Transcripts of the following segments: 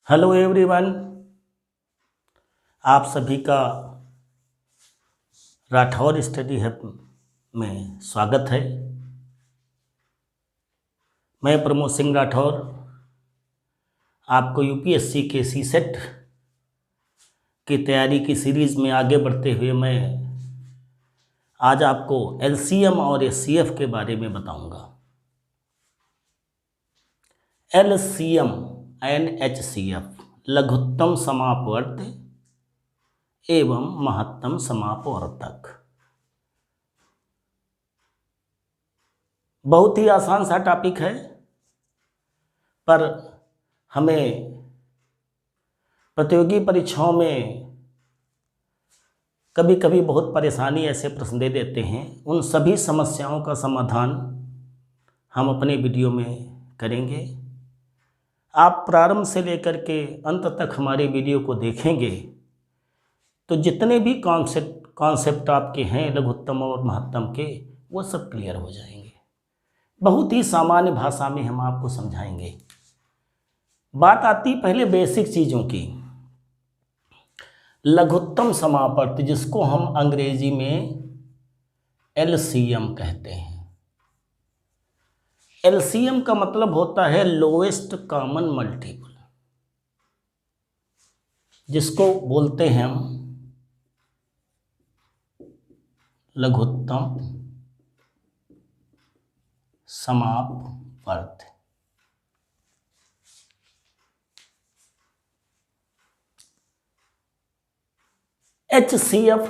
Hello everyone, आप सभी का राठौर स्टडी हब में स्वागत है। मैं प्रमोद सिंह राठौर आपको यूपीएससी के सीसेट की तैयारी की सीरीज़ में आगे बढ़ते हुए मैं आज आपको एलसीएम और एचसीएफ के बारे में बताऊंगा। एलसीएम एंड एचसीएफ लघुत्तम समापवर्त एवं महत्तम समापवर्तक। बहुत ही आसान सा टॉपिक है, पर हमें प्रतियोगी परीक्षाओं में कभी कभी बहुत परेशानी ऐसे प्रश्न दे देते हैं। उन सभी समस्याओं का समाधान हम अपने वीडियो में करेंगे। आप प्रारंभ से लेकर के अंत तक हमारे वीडियो को देखेंगे तो जितने भी कॉन्सेप्ट आपके हैं लघुत्तम और महत्तम के, वो सब क्लियर हो जाएंगे। बहुत ही सामान्य भाषा में हम आपको समझाएंगे। बात आती पहले बेसिक चीज़ों की। लघुत्तम समापवर्त, जिसको हम अंग्रेजी में एलसीएम कहते हैं। एलसीएम का मतलब होता है लोएस्ट कॉमन मल्टीपल, जिसको बोलते हैं हम लघुत्तम समापवर्त। एचसीएफ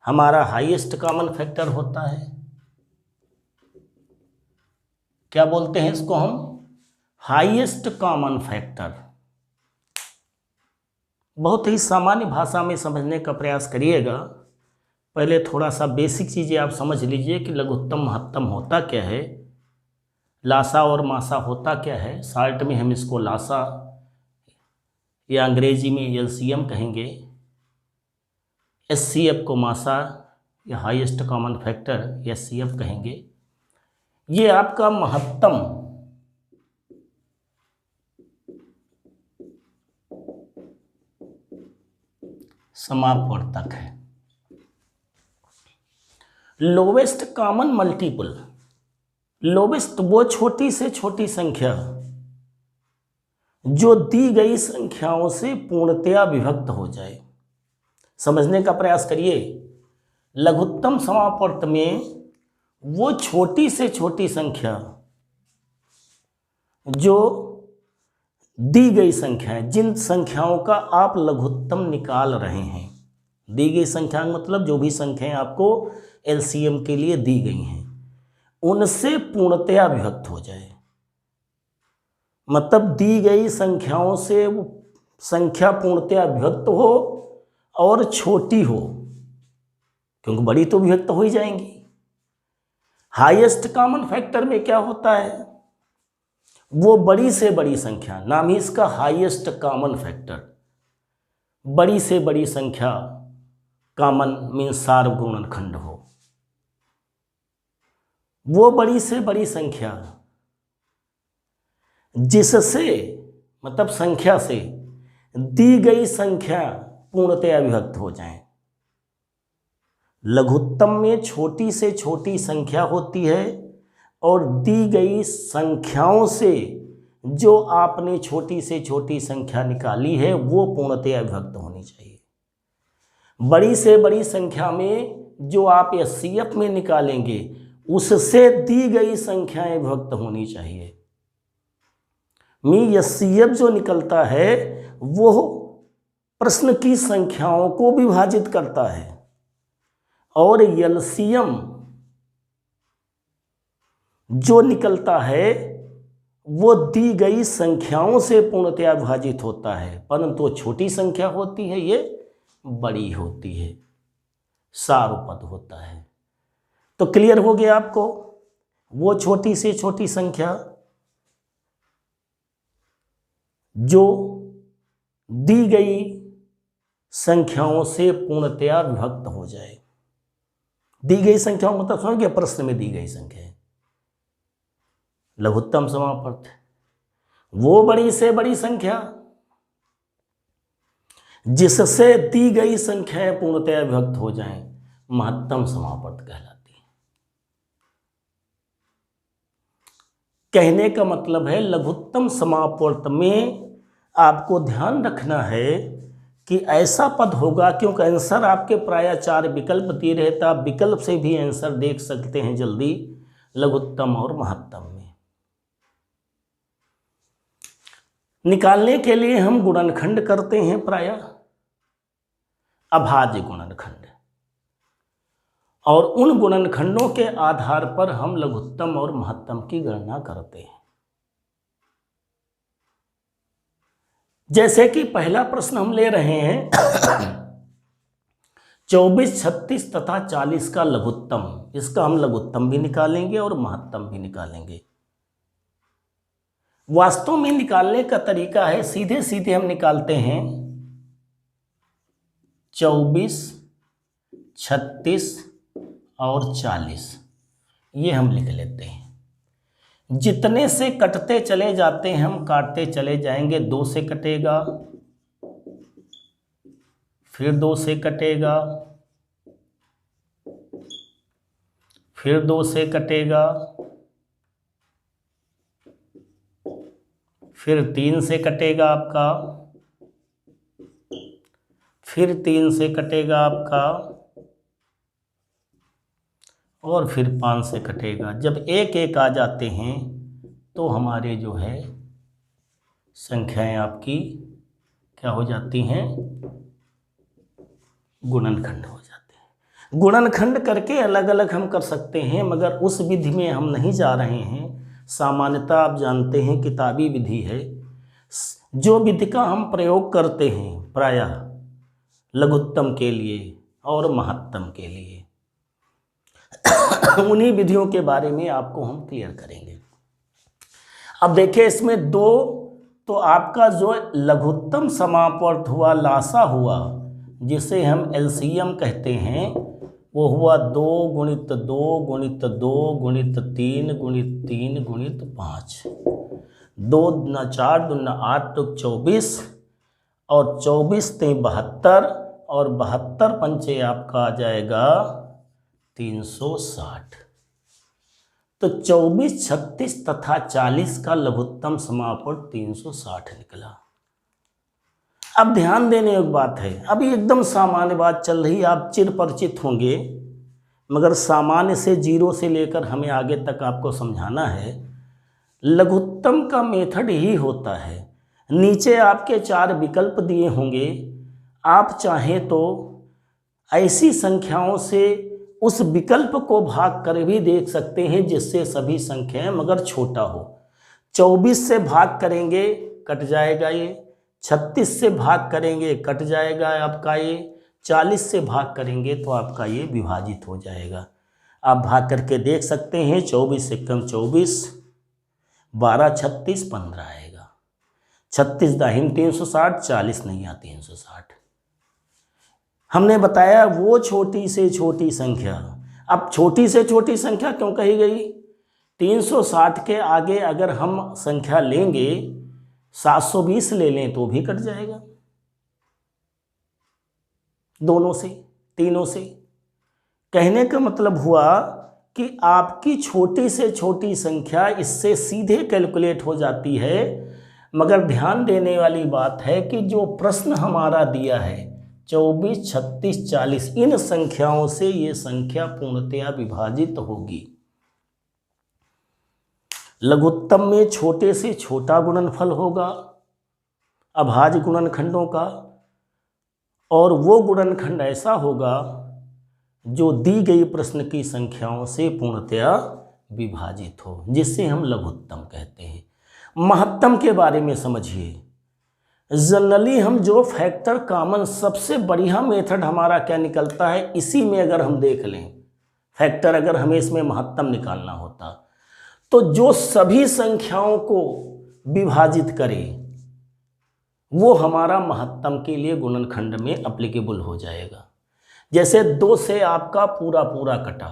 हमारा हाईएस्ट कॉमन फैक्टर होता है। क्या बोलते हैं इसको हम? Highest common factor. बहुत ही सामान्य भाषा में समझने का प्रयास करिएगा। पहले थोड़ा सा बेसिक चीज़ें आप समझ लीजिए कि लघुत्तम महत्तम होता क्या है, लासा और मासा होता क्या है। शॉर्ट में हम इसको लासा या अंग्रेजी में एलसीएम कहेंगे, एचसीएफ को मासा या हाईएस्ट कॉमन फैक्टर एचसीएफ कहेंगे। ये आपका महत्तम समापवर्तक है। लोवेस्ट कॉमन मल्टीपल, लोवेस्ट वो छोटी से छोटी संख्या जो दी गई संख्याओं से पूर्णतया विभक्त हो जाए। समझने का प्रयास करिए। लघुत्तम समापवर्त में वो छोटी से छोटी संख्या जो दी गई संख्या है, जिन संख्याओं का आप लघुत्तम निकाल रहे हैं। दी गई संख्या मतलब जो भी संख्याएं आपको एलसीएम के लिए दी गई हैं, उनसे पूर्णतया विभक्त हो जाए। मतलब दी गई संख्याओं से वो संख्या पूर्णतया विभक्त हो और छोटी हो, क्योंकि बड़ी तो विभक्त हो ही जाएंगी। हाईएस्ट कॉमन फैक्टर में क्या होता है? वो बड़ी से बड़ी संख्या, नाम ही इसका हाईएस्ट कॉमन फैक्टर। बड़ी से बड़ी संख्या, कॉमन मीन्स सार्वगुणनखंड हो। वो बड़ी से बड़ी संख्या जिससे मतलब संख्या से दी गई संख्या पूर्णतया विभक्त हो जाए। लघुत्तम में छोटी से छोटी संख्या होती है और दी गई संख्याओं से जो आपने छोटी से छोटी संख्या निकाली है वो पूर्णतया विभक्त होनी चाहिए। बड़ी से बड़ी संख्या में जो आप एचसीएफ में निकालेंगे उससे दी गई संख्याएं विभक्त होनी चाहिए। एचसीएफ जो निकलता है वो प्रश्न की संख्याओं को विभाजित करता है और एलसीएम जो निकलता है वो दी गई संख्याओं से पूर्णतया विभाजित होता है, परंतु छोटी संख्या होती है, ये बड़ी होती है, सार्वपद होता है। तो क्लियर हो गया आपको? वो छोटी से छोटी संख्या जो दी गई संख्याओं से पूर्णतया विभक्त हो जाए। दी गई संख्याओं मतलब समझ गया, प्रश्न में दी गई संख्या है लघुत्तम समापवर्त। वो बड़ी से बड़ी संख्या जिससे दी गई संख्याएं पूर्णतया विभक्त हो जाएं, महत्तम समापवर्त कहलाती है। कहने का मतलब है लघुत्तम समापवर्त में आपको ध्यान रखना है कि ऐसा पद होगा, क्योंकि आंसर आपके प्रायः 4 विकल्प दिए रहता, आप विकल्प से भी आंसर देख सकते हैं जल्दी लघुत्तम और महत्तम में। निकालने के लिए हम गुणनखंड करते हैं प्रायः, अभाज्य गुणनखंड, और उन गुणनखंडों के आधार पर हम लघुत्तम और महत्तम की गणना करते हैं। जैसे कि पहला प्रश्न हम ले रहे हैं 24, 36 तथा 40 का लघुत्तम, इसका हम लघुत्तम भी निकालेंगे और महत्तम भी निकालेंगे। वास्तव में निकालने का तरीका है सीधे सीधे हम निकालते हैं 24, 36 और 40, ये हम लिख लेते हैं। जितने से कटते चले जाते हैं हम काटते चले जाएंगे। 2 से कटेगा, फिर 2 से कटेगा, फिर 2 से कटेगा, फिर 3 से कटेगा आपका, फिर 3 से कटेगा आपका, और फिर 5 से कटेगा। जब एक एक आ जाते हैं तो हमारे जो है संख्याएं आपकी क्या हो जाती हैं, गुणनखंड हो जाते हैं। गुणनखंड करके अलग अलग हम कर सकते हैं, मगर उस विधि में हम नहीं जा रहे हैं। सामान्यतः आप जानते हैं किताबी विधि है, जो विधि का हम प्रयोग करते हैं प्रायः लघुत्तम के लिए और महत्तम के लिए, उन्हीं विधियों के बारे में आपको हम क्लियर करेंगे। अब देखिए इसमें 2, तो आपका जो लघुत्तम समापवर्त हुआ, लासा हुआ, जिसे हम एलसीएम कहते हैं, वो हुआ 2 गुणित 2 गुणित 2 गुणित 3 गुणित 3 गुणित 5। 2 दूना 4 दूना 8 तो 24, और 24 ते 72, और 72 पंचे आपका आ जाएगा 360। तो 24, 36 तथा 40 का लघुत्तम समापवर्त 360 निकला। अब ध्यान देने एक बात है, अभी एकदम सामान्य बात चल रही, आप चिर परिचित होंगे, मगर सामान्य से 0 से लेकर हमें आगे तक आपको समझाना है। लघुत्तम का मेथड ही होता है, नीचे आपके 4 विकल्प दिए होंगे, आप चाहें तो ऐसी संख्याओं से उस विकल्प को भाग कर भी देख सकते हैं जिससे सभी संख्याएं मगर छोटा हो। 24 से भाग करेंगे कट जाएगा ये, 36 से भाग करेंगे कट जाएगा आपका ये, 40 से भाग करेंगे तो आपका ये विभाजित हो जाएगा। आप भाग करके देख सकते हैं, 24 से कम 24, 12 36 15 आएगा, 36 दाहिम 360, 40 नहीं आ 360। हमने बताया वो छोटी से छोटी संख्या। अब छोटी से छोटी संख्या क्यों कही गई, 360 के आगे अगर हम संख्या लेंगे 720 ले लें तो भी कट जाएगा, दोनों से, तीनों से। कहने का मतलब हुआ कि आपकी छोटी से छोटी संख्या इससे सीधे कैलकुलेट हो जाती है, मगर ध्यान देने वाली बात है कि जो प्रश्न हमारा दिया है 24, 36, 40, इन संख्याओं से ये संख्या पूर्णतया विभाजित होगी। लघुत्तम में छोटे से छोटा गुणनफल होगा अभाज्य गुणनखंडों का, और वो गुणनखंड ऐसा होगा जो दी गई प्रश्न की संख्याओं से पूर्णतया विभाजित हो, जिसे हम लघुत्तम कहते हैं। महत्तम के बारे में समझिए। जनरली हम जो फैक्टर कॉमन, सबसे बढ़िया मेथड हमारा क्या निकलता है, इसी में अगर हम देख लें फैक्टर, अगर हमें इसमें महत्तम निकालना होता तो जो सभी संख्याओं को विभाजित करे वो हमारा महत्तम के लिए गुणनखंड में एप्लीकेबल हो जाएगा। जैसे 2 से आपका पूरा पूरा कटा,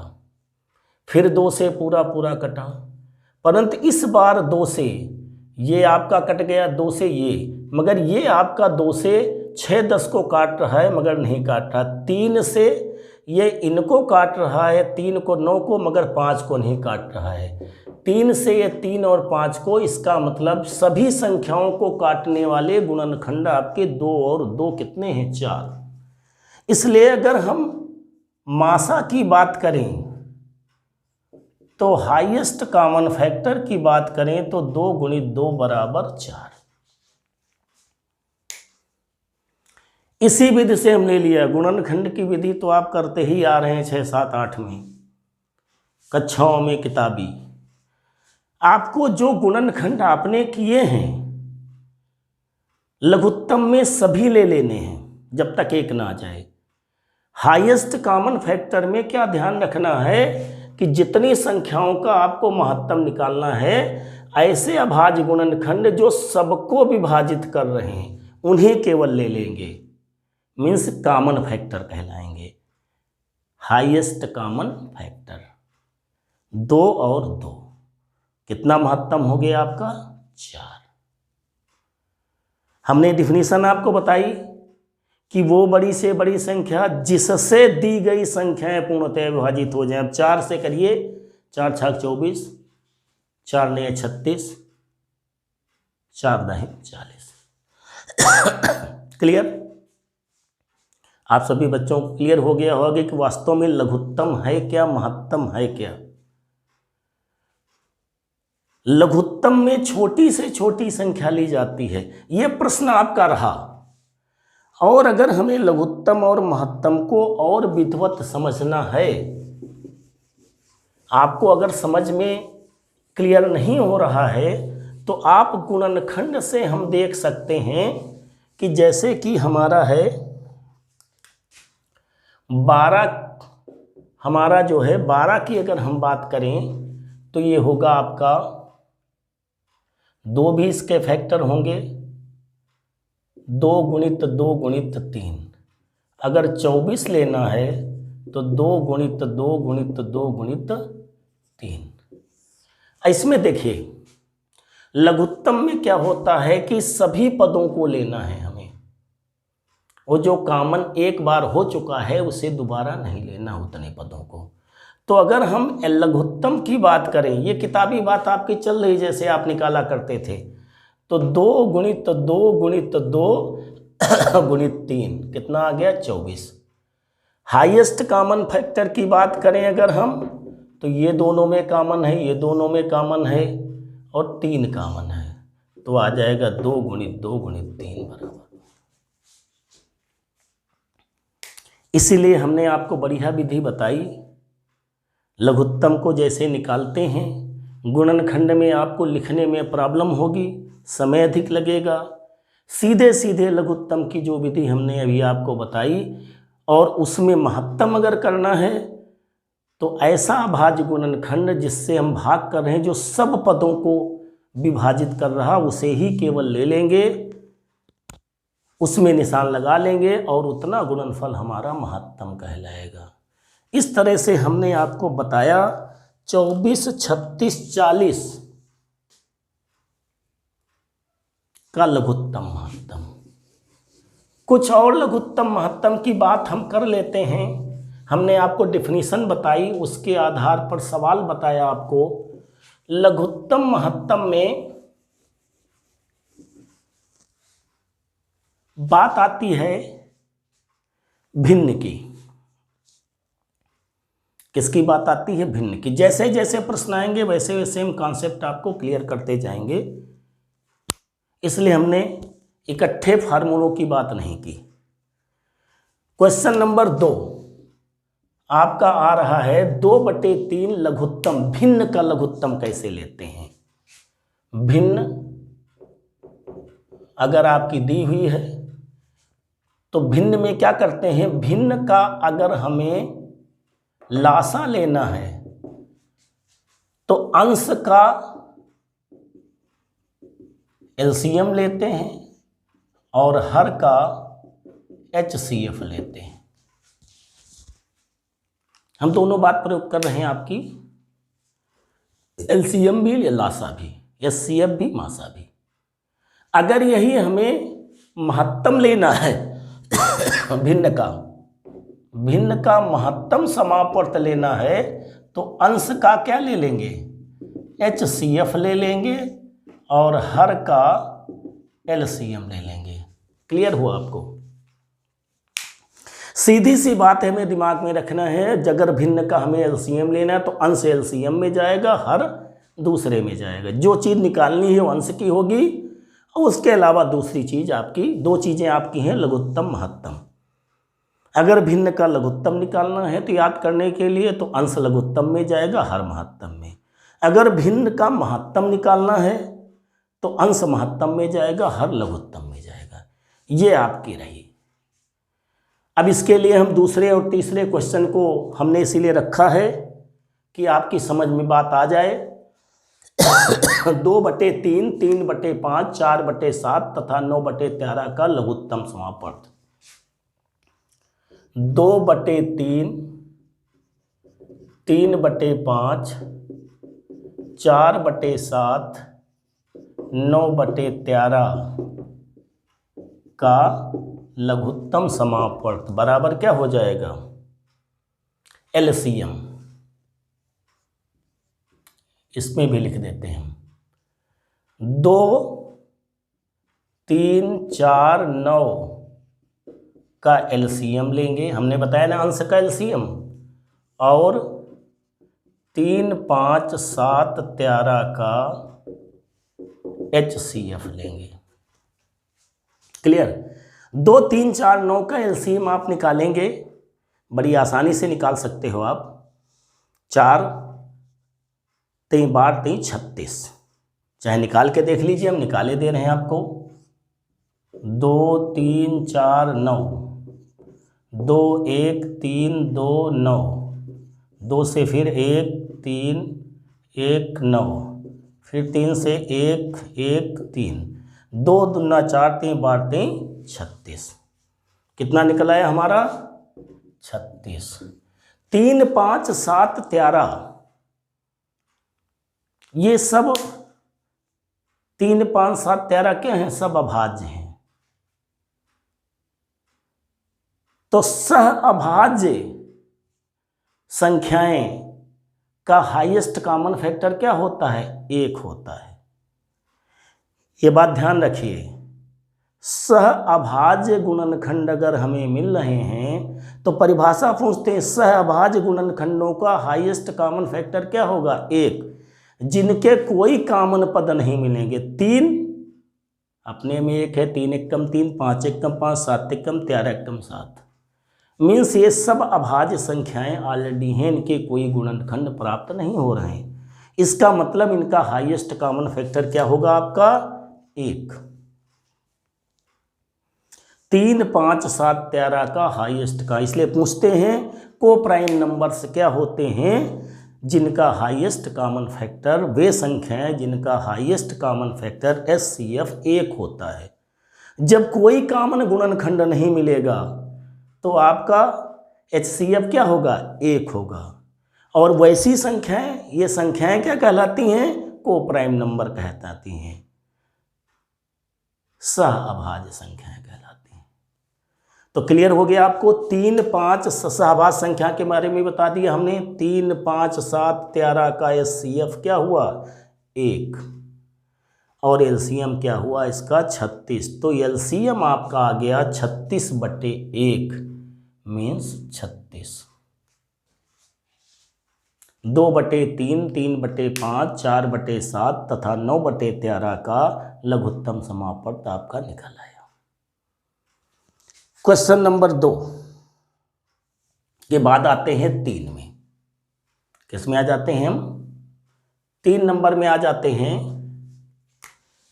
फिर 2 से पूरा पूरा कटा, परंतु इस बार 2 से ये आपका कट गया 2 से ये, मगर ये आपका 2 से 6 10 को काट रहा है मगर नहीं काट रहा। 3 से ये इनको काट रहा है, 3 को 9 को, मगर 5 को नहीं काट रहा है। 3 से ये 3 और 5 को, इसका मतलब सभी संख्याओं को काटने वाले गुणनखंड आपके 2 और 2 कितने हैं 4। इसलिए अगर हम मासा की बात करें तो हाईएस्ट कॉमन फैक्टर की बात करें तो 2 गुणित 2 बराबर 4। इसी विधि से हम ले लिया गुणनखंड की विधि, तो आप करते ही आ रहे हैं 6 7 8 में कक्षाओं में किताबी। आपको जो गुणनखंड आपने किए हैं लघुत्तम में सभी ले लेने हैं जब तक एक ना आ जाए। हाईएस्ट कॉमन फैक्टर में क्या ध्यान रखना है कि जितनी संख्याओं का आपको महत्तम निकालना है, ऐसे अभाज्य गुणनखंड जो सबको विभाजित कर रहे हैं उन्हें केवल ले लेंगे, मीन्स कॉमन फैक्टर कहलाएंगे। हाईएस्ट कॉमन फैक्टर 2 और 2 कितना महत्तम हो गया आपका 4। हमने डिफिनीशन आपको बताई कि वो बड़ी से बड़ी संख्या जिससे दी गई संख्याएं पूर्णतः विभाजित हो जाएं। अब 4 से करिए, 4 छक 24, 4 9 36, 4 10 40। क्लियर? आप सभी बच्चों को क्लियर हो गया होगा कि वास्तव में लघुत्तम है क्या, महत्तम है क्या। लघुत्तम में छोटी से छोटी संख्या ली जाती है, यह प्रश्न आपका रहा। और अगर हमें लघुत्तम और महत्तम को और विधिवत समझना है, आपको अगर समझ में क्लियर नहीं हो रहा है तो आप गुणनखंड से हम देख सकते हैं कि जैसे कि हमारा है 12, हमारा जो है 12 की अगर हम बात करें तो ये होगा आपका 2 भी इसके फैक्टर होंगे, 2 गुणित 2 गुणित 3। अगर 24 लेना है तो 2 गुणित 2 गुणित 2 गुणित 3। इसमें देखिए लघुत्तम में क्या होता है कि सभी पदों को लेना है हमें, वो जो कॉमन एक बार हो चुका है उसे दोबारा नहीं लेना उतने पदों को। तो अगर हम लघुत्तम की बात करें, ये किताबी बात आपकी चल रही जैसे आप निकाला करते थे, तो 2 गुणित 2 गुणित 2 गुणित 3 कितना आ गया 24। हाईएस्ट कॉमन फैक्टर की बात करें अगर हम तो ये दोनों में कॉमन है, ये दोनों में कॉमन है और 3 कॉमन है, तो आ जाएगा 2 गुणित 2 गुणित 3 बराबर। इसीलिए हमने आपको बढ़िया विधि बताई। लघुत्तम को जैसे निकालते हैं, गुणनखंड में आपको लिखने में प्रॉब्लम होगी, समय अधिक लगेगा। सीधे सीधे लघुत्तम की जो विधि हमने अभी आपको बताई और उसमें महत्तम अगर करना है तो ऐसा अभाज्य गुणनखंड जिससे हम भाग कर रहे हैं, जो सब पदों को विभाजित कर रहा, उसे ही केवल ले लेंगे, उसमें निशान लगा लेंगे और उतना गुणनफल हमारा महत्तम कहलाएगा। इस तरह से हमने आपको बताया 24, 36, 40 का लघुत्तम महत्तम। कुछ और लघुत्तम महत्तम की बात हम कर लेते हैं। हमने आपको डिफिनीशन बताई, उसके आधार पर सवाल बताया आपको। लघुत्तम महत्तम में बात आती है भिन्न की। किसकी बात आती है? भिन्न की। जैसे जैसे प्रश्न आएंगे वैसे वैसे हम कॉन्सेप्ट आपको क्लियर करते जाएंगे, इसलिए हमने इकट्ठे फार्मूलों की बात नहीं की। क्वेश्चन नंबर 2 आपका आ रहा है 2/3 लघुत्तम। भिन्न का लघुत्तम कैसे लेते हैं? भिन्न अगर आपकी दी हुई है तो भिन्न में क्या करते हैं, भिन्न का अगर हमें लासा लेना है तो अंश का एलसीएम लेते हैं और हर का एचसीएफ लेते हैं। हम दोनों बात प्रयोग कर रहे हैं आपकी, एलसीएम भी या लासा भी। HCF भी मासा भी। अगर यही हमें महत्तम लेना है भिन्न का महत्तम समापवर्त लेना है तो अंश का क्या ले लेंगे, HCF ले लेंगे और हर का LCM ले लेंगे। क्लियर हुआ आपको? सीधी सी बात है, हमें दिमाग में रखना है, अगर भिन्न का हमें LCM लेना है तो अंश LCM में जाएगा, हर दूसरे में जाएगा। जो चीज़ निकालनी है वो अंश की होगी और उसके अलावा दूसरी चीज़ आपकी, दो चीज़ें आपकी हैं, लघुत्तम महत्तम। अगर भिन्न का लघुत्तम निकालना है तो याद करने के लिए तो अंश लघुत्तम में जाएगा, हर महत्तम में। अगर भिन्न का महत्तम निकालना है तो अंश महत्तम में जाएगा, हर लघुत्तम में जाएगा। ये आपकी रही। अब इसके लिए हम दूसरे और तीसरे क्वेश्चन को हमने इसीलिए रखा है कि आपकी समझ में बात आ जाए। 2/3, 3/5, 4/7 तथा 9/13 का लघुत्तम समापवर्त। 2/3, 3/5, 4/7, 9/13 का लघुत्तम समापवर्त बराबर क्या हो जाएगा, LCM। इसमें भी लिख देते हैं हम 2, 3, 4, 9 का LCM लेंगे। हमने बताया ना अंश का LCM। और 3, 5, 7, 13 का HCF लेंगे। क्लियर? 2, 3, 4, 9 का LCM आप निकालेंगे, बड़ी आसानी से निकाल सकते हो आप। 4 3 12 3 36, चाहे निकाल के देख लीजिए, हम निकाले दे रहे हैं आपको। 2, 3, 4, 9, 2, 1, 3, 2, 9, 2 से फिर 1, 3, 1, 9, फिर 3 से 1, 1, 3, 2 दूना 4, 3 12 3 36। कितना निकल आया हमारा? 36। 3, 5, 7, 13 ये सब 3, 5, 7, 13 क्या हैं? सब अभाज्य हैं। तो सह अभाज्य संख्याएं का हाईएस्ट कॉमन फैक्टर क्या होता है? 1 होता है। ये बात ध्यान रखिए। सह अभाज्य गुणनखंड अगर हमें मिल रहे हैं तो परिभाषा पूछते हैं, सह अभाज्य गुणनखंडों का हाईएस्ट कॉमन फैक्टर क्या होगा? 1। जिनके कोई कॉमन पद नहीं मिलेंगे। 3 अपने में 1 है, 3 एकम 3, 5 एकम 5, 7 एकम 13 एकम 7। मीन्स ये सब अभाज्य संख्याएं ऑलरेडी हैं, इनके कोई गुणनखंड प्राप्त नहीं हो रहे हैं। इसका मतलब इनका हाईएस्ट कॉमन फैक्टर क्या होगा आपका? 1। 3, 5, 7, 13 का हाईएस्ट का, इसलिए पूछते हैं को प्राइम नंबर्स क्या होते हैं? जिनका हाईएस्ट कॉमन फैक्टर, वे संख्याएं जिनका हाईएस्ट कॉमन फैक्टर HCF 1 होता है। जब कोई कॉमन गुणनखंड नहीं मिलेगा तो आपका HCF क्या होगा? 1 होगा। और वैसी संख्याएं, ये संख्याएं क्या कहलाती हैं? को प्राइम नंबर कहलाती हैं, सह अभाज्य संख्याएं कहलाती हैं। तो क्लियर हो गया आपको? 3, 5 सहअभाज्य संख्या के बारे में बता दिया हमने। 3, 5, 7, 13 का HCF क्या हुआ? 1। और LCM क्या हुआ इसका? 36। तो LCM आपका आ गया 36/1 मीन्स 36। 2/3, 3/5, 4/7 तथा 9/13 का लघुत्तम समापवर्त आपका निकल आया। क्वेश्चन नंबर 2 के बाद आते हैं 3 में। किस में आ जाते हैं हम? 3 नंबर में आ जाते हैं।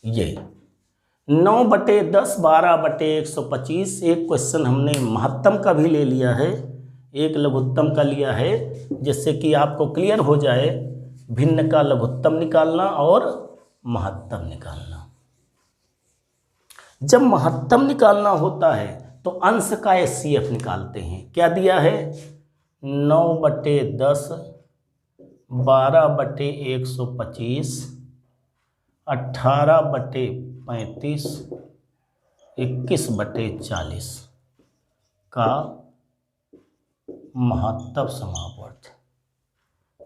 ये 9/10, 12/125। एक क्वेश्चन हमने महत्तम का भी ले लिया है, एक लघुत्तम का लिया है, जिससे कि आपको क्लियर हो जाए भिन्न का लघुत्तम निकालना और महत्तम निकालना। जब महत्तम निकालना होता है तो अंश का HCF निकालते हैं। क्या दिया है? 9/10, 12/125 18/35 21/40 का महत्तम समापवर्त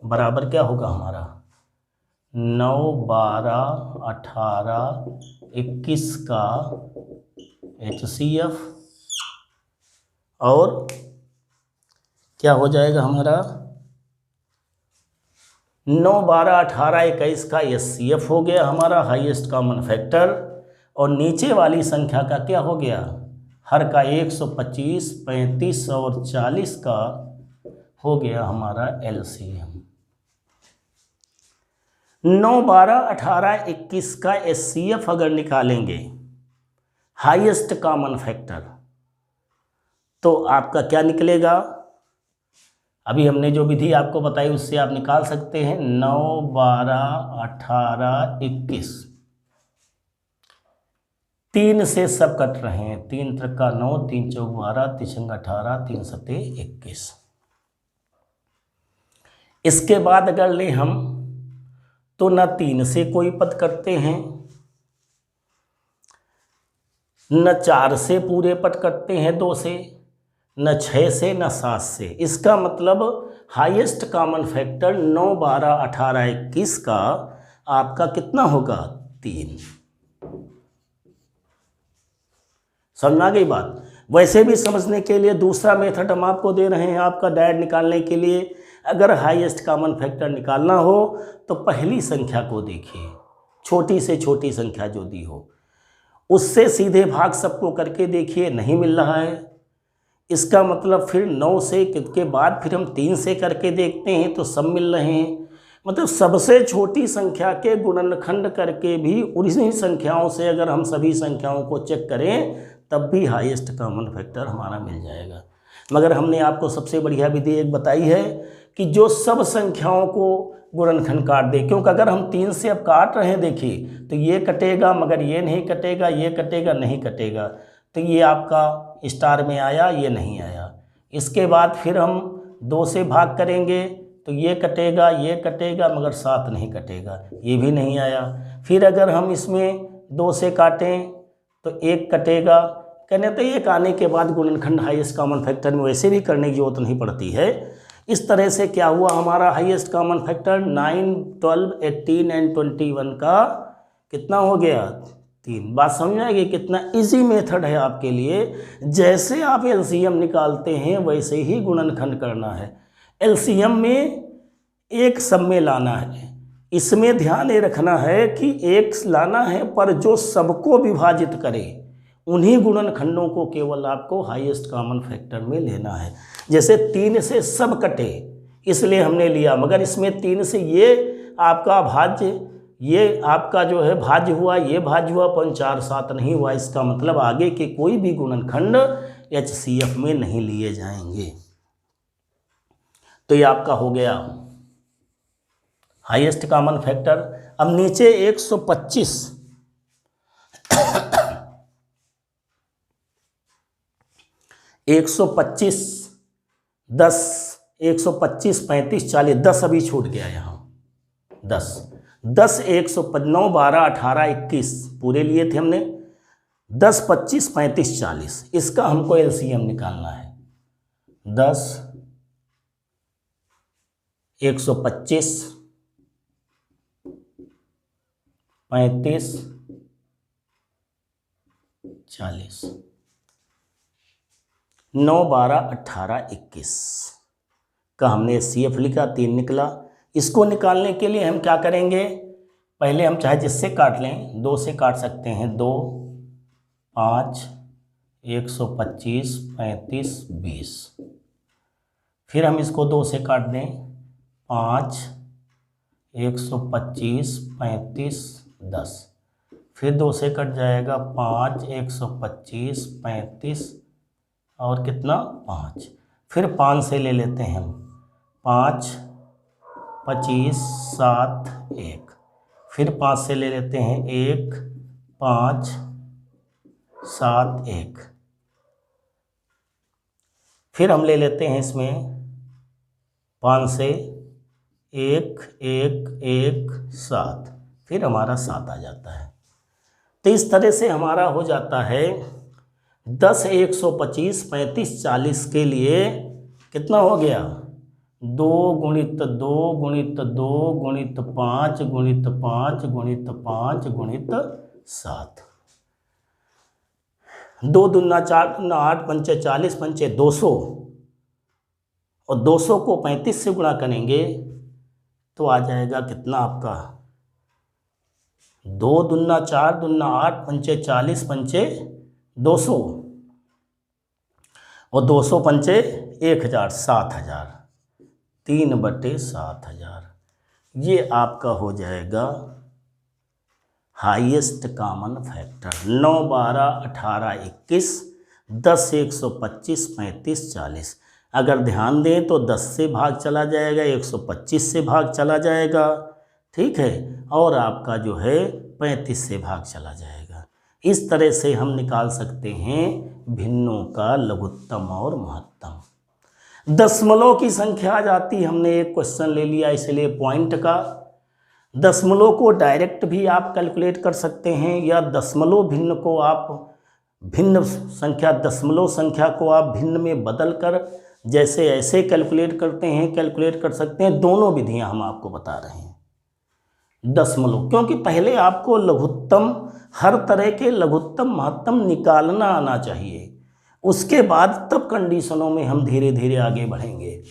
बराबर क्या होगा हमारा 9, 12, 18, 21 का HCF और क्या हो जाएगा हमारा 9, 12, 18, 21 का SCF हो गया हमारा हाईएस्ट कॉमन फैक्टर। और नीचे वाली संख्या का क्या हो गया हर का 125, 35 और 40 का हो गया हमारा LCM। 9, 12, 18, 21 का SCF अगर निकालेंगे हाईएस्ट कॉमन फैक्टर तो आपका क्या निकलेगा। अभी हमने जो विधि आपको बताई उससे आप निकाल सकते हैं 9, 12, 18, 21 3 से सब कट रहे हैं 3 त्रिका 9, 3 चौक 12, 3 छंग 18, 3 सते 21। इसके बाद अगर ले हम तो न 3 से कोई पद कटते हैं न 4 से पूरे पद कटते हैं 2 से न 6 से न 7 से। इसका मतलब हाईएस्ट कॉमन फैक्टर 9, 12, 18, 21 का आपका कितना होगा 3। समझ आ गई बात। वैसे भी समझने के लिए दूसरा मेथड हम आपको दे रहे हैं आपका डायरेक्ट निकालने के लिए। अगर हाईएस्ट कॉमन फैक्टर निकालना हो तो पहली संख्या को देखिए छोटी से छोटी संख्या जो दी हो उससे सीधे भाग सबको करके देखिए नहीं मिल रहा है। इसका मतलब फिर 9 से के बाद फिर हम 3 से करके देखते हैं तो सब मिल रहे हैं। मतलब सबसे छोटी संख्या के गुणनखंड करके भी उन्हीं संख्याओं से अगर हम सभी संख्याओं को चेक करें तब भी हाईएस्ट कॉमन फैक्टर हमारा मिल जाएगा। मगर हमने आपको सबसे बढ़िया विधि एक बताई है कि जो सब संख्याओं को गुणनखंड काट दे, क्योंकि अगर हम 3 से अब काट रहे हैं देखिए तो ये कटेगा मगर ये नहीं कटेगा, ये कटेगा नहीं कटेगा, तो ये आपका स्टार में आया ये नहीं आया। इसके बाद फिर हम 2 से भाग करेंगे तो ये कटेगा मगर 7 नहीं कटेगा, ये भी नहीं आया। फिर अगर हम इसमें 2 से काटें तो 1 कटेगा। कहने तो एक आने के बाद गुणनखंड हाईएस्ट कॉमन फैक्टर में वैसे भी करने की जरूरत नहीं पड़ती है। इस तरह से क्या हुआ हमारा हाईएस्ट कॉमन फैक्टर 9, 12, 18 एंड 21 का कितना हो गया 3। बात समझ आएगी कितना इजी मेथड है आपके लिए। जैसे आप LCM निकालते हैं वैसे ही गुणनखंड करना है। LCM में एक सब में लाना है। इसमें ध्यान ये रखना है कि एक लाना है पर जो सबको विभाजित करे उन्हीं गुणनखंडों को केवल आपको हाईएस्ट कॉमन फैक्टर में लेना है। जैसे 3 से सब कटे इसलिए हमने लिया, मगर इसमें 3 से ये आपका भाज्य, ये आपका जो है भाज्य हुआ, ये भाज्य हुआ, 5, 4, 7 नहीं हुआ। इसका मतलब आगे के कोई भी गुणनखंड HCF में नहीं लिए जाएंगे। तो ये आपका हो गया हाईएस्ट कॉमन फैक्टर। अब नीचे 125 125 10 125 35 40 10 अभी छूट गया यहाँ 10 10 109 12 18 21 पूरे लिए थे हमने। 10 25 35 40 इसका हमको LCM निकालना है। 10 125 35 40 9 12 18 21 का हमने CF लिखा 3 निकला। इसको निकालने के लिए हम क्या करेंगे, पहले हम चाहे जिससे काट लें 2 से काट सकते हैं। 2 5 125 35 20 फिर हम इसको 2 से काट दें 5 125 35 10 फिर 2 से कट जाएगा 5 125 35 और कितना 5 फिर 5 से ले लेते हैं हम 5 25 7 1 फिर 5 से ले लेते हैं 1 5 7 1 फिर हम ले लेते हैं इसमें 5 से 1 1 1 7 फिर हमारा 7 आ जाता है। तो इस तरह से हमारा हो जाता है 10, 125, 35, 40 के लिए कितना हो गया 2 गुणित 2 गुणित 2 गुणित 5 गुणित 5 गुणित 5 गुणित 7। 2 दूना 4 दूना 8 पंचे 40 पंचे 200 और 200 को 35 से गुणा करेंगे तो आ जाएगा कितना आपका 2 दूना 4 दूना 8 पंचे 40 पंचे 200 और 200 पंचे 1000 7000 3/7000। ये आपका हो जाएगा हाईएस्ट कॉमन फैक्टर। 9, 12, 18, 21, 10, 125, 35, 40। अगर ध्यान दें तो 10 से भाग चला जाएगा, 125 से भाग चला जाएगा, ठीक है, और आपका जो है 35 से भाग चला जाएगा। इस तरह से हम निकाल सकते हैं भिन्नों का लघुत्तम और महत्तम। दशमलव की संख्या आ जाती, हमने एक क्वेश्चन ले लिया इसलिए पॉइंट का। दशमलव को डायरेक्ट भी आप कैलकुलेट कर सकते हैं या दशमलव भिन्न को आप भिन्न संख्या दशमलव संख्या को आप भिन्न में बदल कर जैसे ऐसे कैलकुलेट करते हैं कैलकुलेट कर सकते हैं। दोनों विधियां हम आपको बता रहे हैं दशमलव, क्योंकि पहले आपको लघुत्तम हर तरह के लघुत्तम महत्तम निकालना आना चाहिए, उसके बाद तब कंडीशनों में हम धीरे धीरे आगे बढ़ेंगे।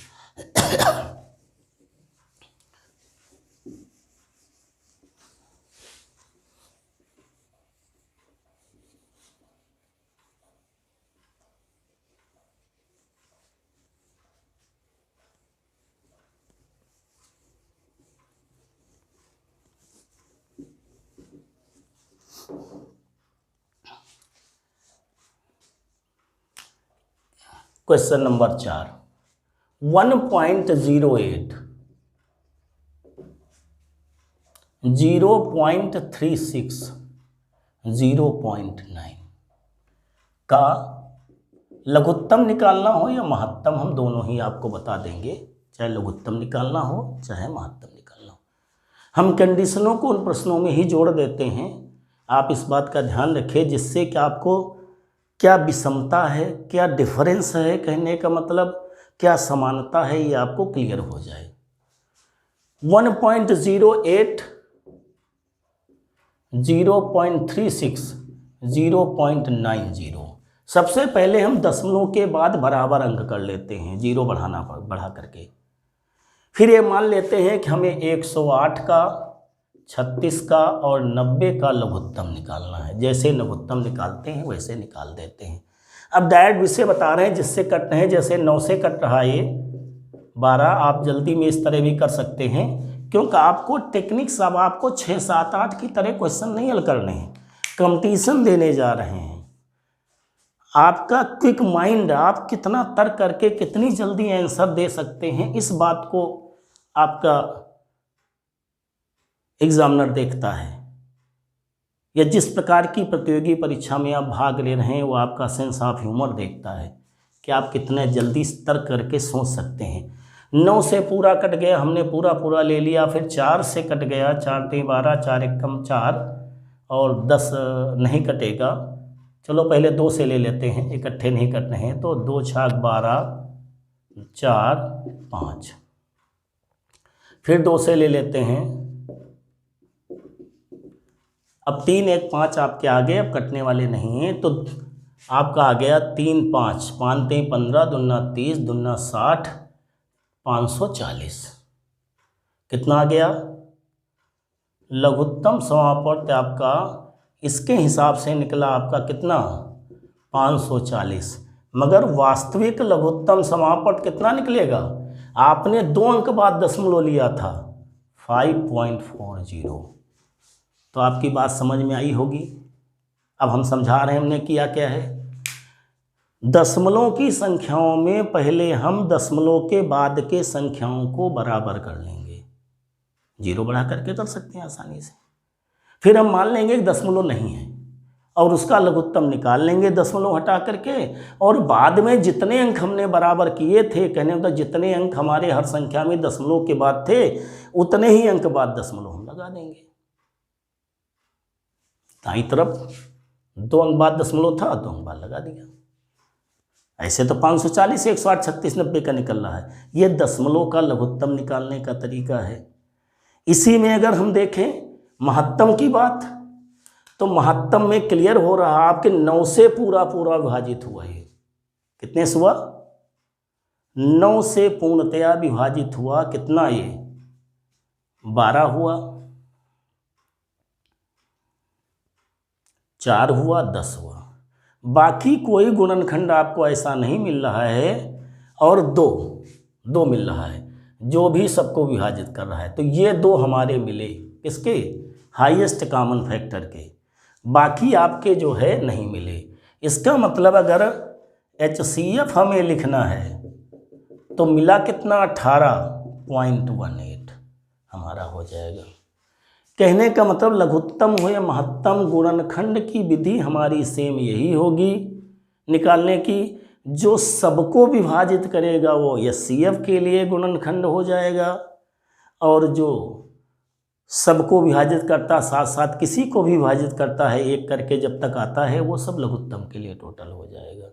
क्वेश्चन नंबर 4, 1.08, 0.36, 0.9 का लघुत्तम निकालना हो या महत्तम, हम दोनों ही आपको बता देंगे, चाहे लघुत्तम निकालना हो चाहे महत्तम निकालना हो। हम कंडीशनों को उन प्रश्नों में ही जोड़ देते हैं। आप इस बात का ध्यान रखें जिससे कि आपको क्या विषमता है, क्या डिफरेंस है, कहने का मतलब क्या समानता है, ये आपको क्लियर हो जाए। 1.08, 0.36, 0.90। सबसे पहले हम दशमलव के बाद बराबर अंक कर लेते हैं, 0 बढ़ा करके। फिर ये मान लेते हैं कि हमें 108 का, 36 का और 90 का लघुत्तम निकालना है। जैसे लघुत्तम निकालते हैं वैसे निकाल देते हैं। अब डायरेक्ट विषय बता रहे हैं जिससे कट रहे हैं, जैसे 9 से कट रहा है ये 12, आप जल्दी में इस तरह भी कर सकते हैं, क्योंकि आपको टेक्निक्स अब आपको 6, 7, 8 की तरह क्वेश्चन नहीं हल करने हैं, कंपटीशन देने जा रहे हैं। आपका क्विक माइंड, आप कितना तर्क करके कितनी जल्दी आंसर दे सकते हैं, इस बात को आपका एग्जामिनर देखता है, या जिस प्रकार की प्रतियोगी परीक्षा में आप भाग ले रहे हैं वो आपका सेंस ऑफ ह्यूमर देखता है कि आप कितने जल्दी तर्क करके सोच सकते हैं। 9 से पूरा कट गया, हमने पूरा ले लिया, फिर 4 से कट गया, 4 3 12, 4 1 4 और 10 नहीं कटेगा, चलो पहले 2 से ले लेते हैं, इकट्ठे नहीं कट रहे हैं, तो 2 6 12, 4 5, फिर 2 से ले लेते हैं। अब 3 1 5 आपके आगे, अब कटने वाले नहीं हैं, तो आपका आ गया 3 5, 5 3 15, दूना 30, दूना 60, 540। कितना आ गया लघुत्तम समापवर्त आपका, इसके हिसाब से निकला आपका कितना 540, मगर वास्तविक लघुत्तम समापवर्त कितना निकलेगा, आपने 2 अंक बाद दशमलव लिया था 5.40। तो आपकी बात समझ में आई होगी। अब हम समझा रहे हैं हमने किया क्या है। दशमलव की संख्याओं में पहले हम दशमलव के बाद के संख्याओं को बराबर कर लेंगे, 0 बढ़ा करके कर सकते हैं आसानी से। फिर हम मान लेंगे कि दशमलव नहीं है और उसका लघुत्तम निकाल लेंगे दशमलव हटा करके, और बाद में जितने अंक हमने बराबर किए थे, कहने मतलब जितने अंक हमारे हर संख्या में दशमलव के बाद थे उतने ही अंक बाद दशमलव हम लगा देंगे। दाईं तरफ 2 अंक बाद दशमलव था, 2 अंक बाद लगा दिया। ऐसे तो 540, 108, 36, 90 का निकल रहा है। ये दशमलव का लघुत्तम निकालने का तरीका है। इसी में अगर हम देखें महत्तम की बात, तो महत्तम में क्लियर हो रहा आपके 9 से पूरा विभाजित हुआ है। कितने से हुआ? 9 से पूर्णतया विभाजित हुआ। कितना ये? 12 हुआ, 4 हुआ, 10 हुआ। बाकी कोई गुणनखंड आपको ऐसा नहीं मिल रहा है। और 2 मिल रहा है जो भी सबको विभाजित कर रहा है। तो ये 2 हमारे मिले, किसके? हाईएस्ट कॉमन फैक्टर के। बाकी आपके जो है नहीं मिले। इसका मतलब अगर HCF हमें लिखना है तो मिला कितना? 18.18 हमारा हो जाएगा। कहने का मतलब लघुत्तम हो या महत्तम गुणनखंड की विधि हमारी सेम यही होगी निकालने की। जो सबको विभाजित करेगा वो HCF के लिए गुणनखंड हो जाएगा, और जो सबको विभाजित करता साथ साथ किसी को भी विभाजित करता है एक करके जब तक आता है, वो सब लघुत्तम के लिए टोटल हो जाएगा।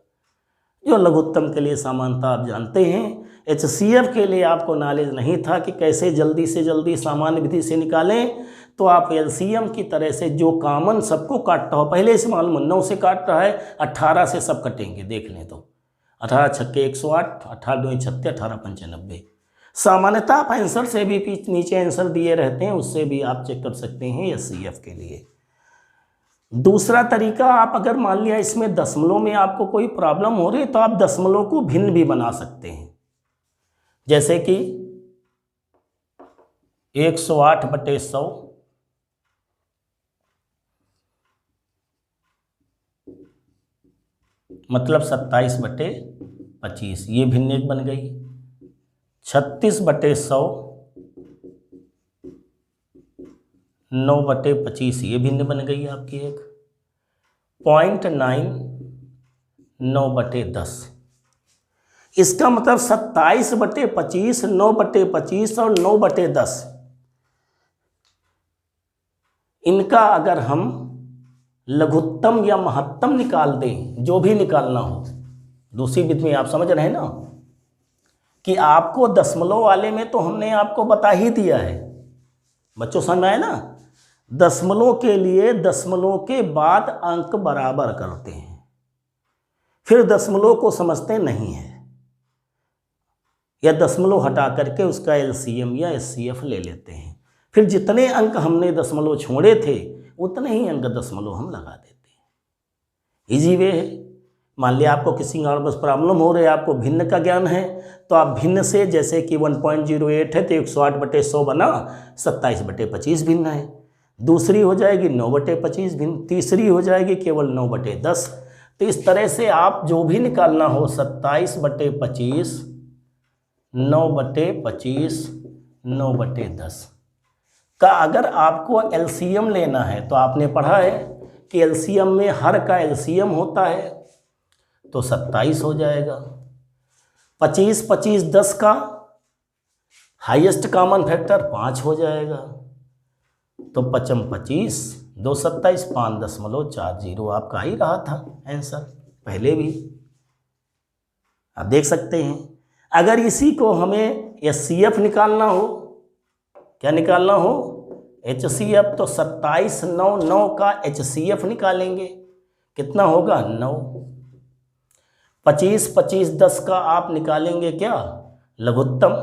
जो लघुत्तम के लिए समानता आप जानते हैं। HCF के लिए आपको नॉलेज नहीं था कि कैसे जल्दी से जल्दी सामान्य विधि से निकालें, तो आप LCM की तरह से जो कॉमन सबको काटता हो, पहले से मालूम 9 से काट रहा है, 18 से सब कटेंगे। देख लें तो 18 छक्के 108, 18 दूनी 36, 18 पंचे 90। सामान्यतः आप आंसर से भी नीचे आंसर दिए रहते हैं, उससे भी आप चेक कर सकते हैं HCF के लिए। दूसरा तरीका, आप अगर मान लिया इसमें दशमलव में आपको कोई प्रॉब्लम हो रही है तो आप दशमलव को भिन्न भी बना सकते हैं। जैसे कि 108/100 मतलब 27/25, ये भिन्न एक बन गई। 36/100 9/25, ये भिन्न बन गई आपकी एक। 0.9 9/10। इसका मतलब 27/25, 9/25 और 9/10, इनका अगर हम लघुत्तम या महत्तम निकाल दें, जो भी निकालना हो दूसरी विधि में, आप समझ रहे हैं ना कि आपको दशमलव वाले में तो हमने आपको बता ही दिया है। बच्चों समझ में आए ना? दशमलव के लिए दशमलव के बाद अंक बराबर करते हैं, फिर दशमलव को समझते नहीं है, या दशमलव हटा करके उसका LCM या HCF ले लेते हैं। फिर जितने अंक हमने दशमलव छोड़े थे उतने ही अंक दशमलव हम लगा देते हैं। इजी वे है। मान लिया आपको किसी और बस प्रॉब्लम हो रही है, आपको भिन्न का ज्ञान है, तो आप भिन्न से, जैसे कि 1.08 है तो 108/100 बना 27/25 भिन्न है। दूसरी हो जाएगी 9/25 भिन्न, तीसरी हो जाएगी केवल 9/10। तो इस तरह से आप जो भी निकालना हो 27/25, 9/25, 9/10 का अगर आपको LCM लेना है, तो आपने पढ़ा है कि LCM में हर का LCM होता है, तो 27 हो जाएगा। 25, 25, 10 का हाईएस्ट कॉमन फैक्टर 5 हो जाएगा, तो 55, 25, 2 27, 5.40 आपका ही रहा था आंसर पहले भी, आप देख सकते हैं। अगर इसी को हमें HCF निकालना हो, क्या निकालना हो? HCF, तो 27, 9, 9 का HCF निकालेंगे, कितना होगा? 9। 25, 25, 10 का आप निकालेंगे क्या? लघुत्तम,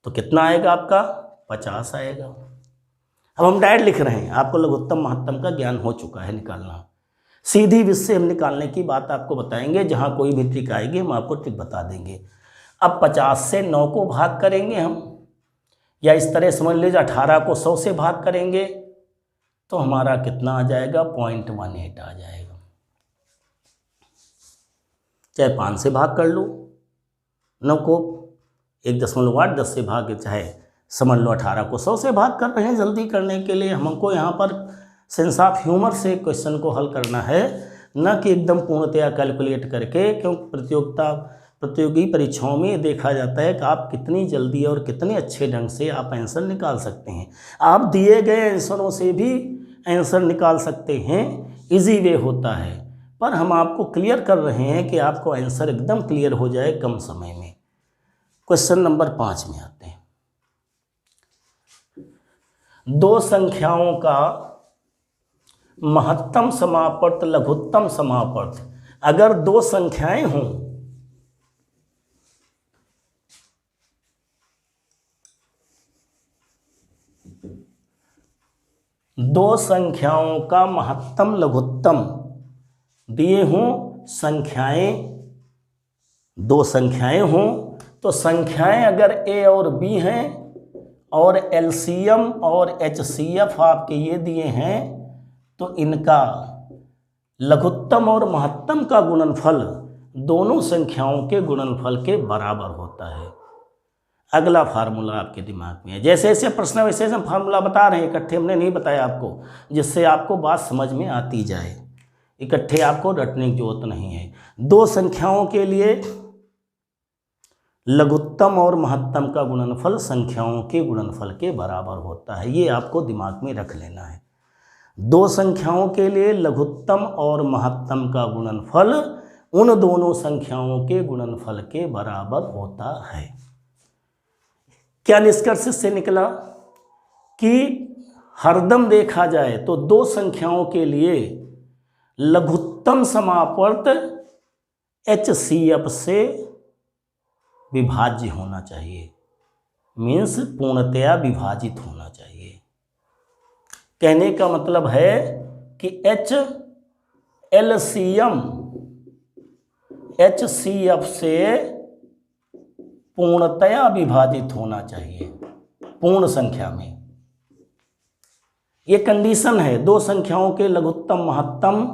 तो कितना आएगा आपका? 50 आएगा। अब हम डायरेक्ट लिख रहे हैं, आपको लघुत्तम महत्तम का ज्ञान हो चुका है निकालना। सीधी विधि से हम निकालने की बात आपको बताएंगे, जहाँ कोई भी ट्रिक आएगी हम आपको ट्रिक बता देंगे। अब 50 से 9 को भाग करेंगे हम, या इस तरह समझ लीजिए 18 को 100 से भाग करेंगे, तो हमारा कितना आ जाएगा? 0.18 आ जाएगा। चाहे 5 से भाग कर लो 9 को, 1.8, 10 से भाग, चाहे समझ लो 18 को 100 से भाग कर रहे हैं जल्दी करने के लिए। हमको यहाँ पर सेंस ऑफ ह्यूमर से क्वेश्चन को हल करना है, न कि एकदम पूर्णतया कैलकुलेट करके, क्योंकि प्रतियोगी परीक्षाओं में देखा जाता है कि आप कितनी जल्दी और कितने अच्छे ढंग से आप आंसर निकाल सकते हैं। आप दिए गए आंसरों से भी आंसर निकाल सकते हैं, इजी वे होता है। पर हम आपको क्लियर कर रहे हैं कि आपको आंसर एकदम क्लियर हो जाए कम समय में। क्वेश्चन नंबर 5 में आते हैं। दो संख्याओं का महत्तम समापवर्त लघुत्तम समापवर्त, अगर दो संख्याएं हों, दो संख्याओं का महत्तम लघुत्तम दिए हों, संख्याएं, दो संख्याएं हों, तो संख्याएं अगर ए और बी हैं और एलसीएम और एचसीएफ आपके ये दिए हैं, तो इनका लघुत्तम और महत्तम का गुणनफल दोनों संख्याओं के गुणनफल के बराबर होता है। अगला फार्मूला आपके दिमाग में है। जैसे जैसे प्रश्न वैसे हम फार्मूला बता रहे हैं, इकट्ठे हमने नहीं बताया आपको, जिससे आपको बात समझ में आती जाए। इकट्ठे आपको रटने की जरूरत नहीं है। दो संख्याओं के लिए लघुत्तम और महत्तम का गुणनफल संख्याओं के गुणनफल के बराबर होता है। ये आपको दिमाग में रख लेना है। दो संख्याओं के लिए लघुत्तम और महत्तम का गुणनफल उन दोनों संख्याओं के गुणनफल के बराबर होता है। क्या निष्कर्ष से निकला कि हरदम देखा जाए तो दो संख्याओं के लिए लघुत्तम समापवर्त HCF से विभाज्य होना चाहिए, मीन्स पूर्णतया विभाजित होना चाहिए। कहने का मतलब है कि LCM HCF से पूर्णतया विभाजित होना चाहिए पूर्ण संख्या में। ये कंडीशन है। दो संख्याओं के लघुत्तम महत्तम,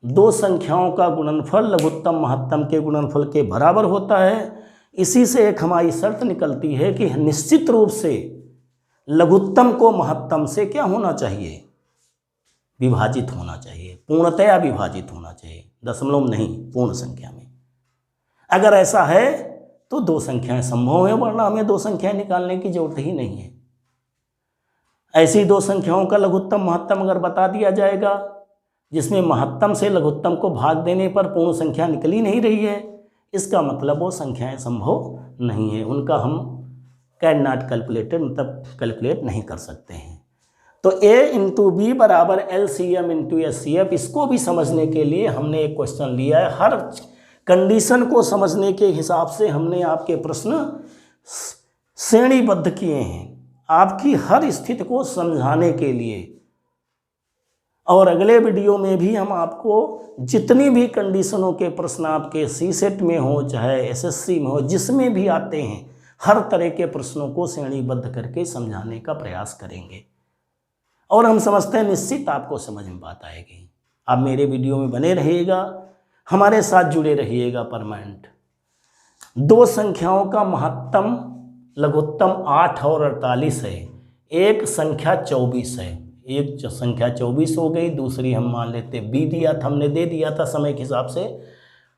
दो संख्याओं का गुणनफल लघुत्तम महत्तम के गुणनफल के बराबर होता है। इसी से एक हमारी शर्त निकलती है कि निश्चित रूप से लघुत्तम को महत्तम से क्या होना चाहिए, विभाजित होना चाहिए, पूर्णतया विभाजित होना चाहिए, दशमलव नहीं, पूर्ण संख्या में। अगर ऐसा है तो दो संख्याएं संभव है, वरना हमें दो संख्याएं निकालने की जरूरत ही नहीं है। ऐसी दो संख्याओं का लघुत्तम महत्तम अगर बता दिया जाएगा जिसमें महत्तम से लघुत्तम को भाग देने पर पूर्ण संख्या निकली नहीं रही है, इसका मतलब वो संख्याएं संभव नहीं है, उनका हम कैन नॉट कैलकुलेटेड, मतलब कैलकुलेट नहीं कर सकते हैं। तो A इंटू बी बराबर LCM इंटू HCF, इसको भी समझने के लिए हमने एक क्वेश्चन लिया है। हर कंडीशन को समझने के हिसाब से हमने आपके प्रश्न श्रेणीबद्ध किए हैं, आपकी हर स्थिति को समझाने के लिए। और अगले वीडियो में भी हम आपको जितनी भी कंडीशनों के प्रश्न आपके CSET में हो चाहे SSC में हो, जिसमें भी आते हैं, हर तरह के प्रश्नों को श्रेणीबद्ध करके समझाने का प्रयास करेंगे। और हम समझते हैं निश्चित आपको समझ में बात आएगी। आप मेरे वीडियो में बने रहिएगा, हमारे साथ जुड़े रहिएगा परमानेंट। दो संख्याओं का महत्तम लघुत्तम 8 और 48 है, एक संख्या 24 है। एक संख्या 24 हो गई, दूसरी हम मान लेते B दिया था, हमने दे दिया था समय के हिसाब से।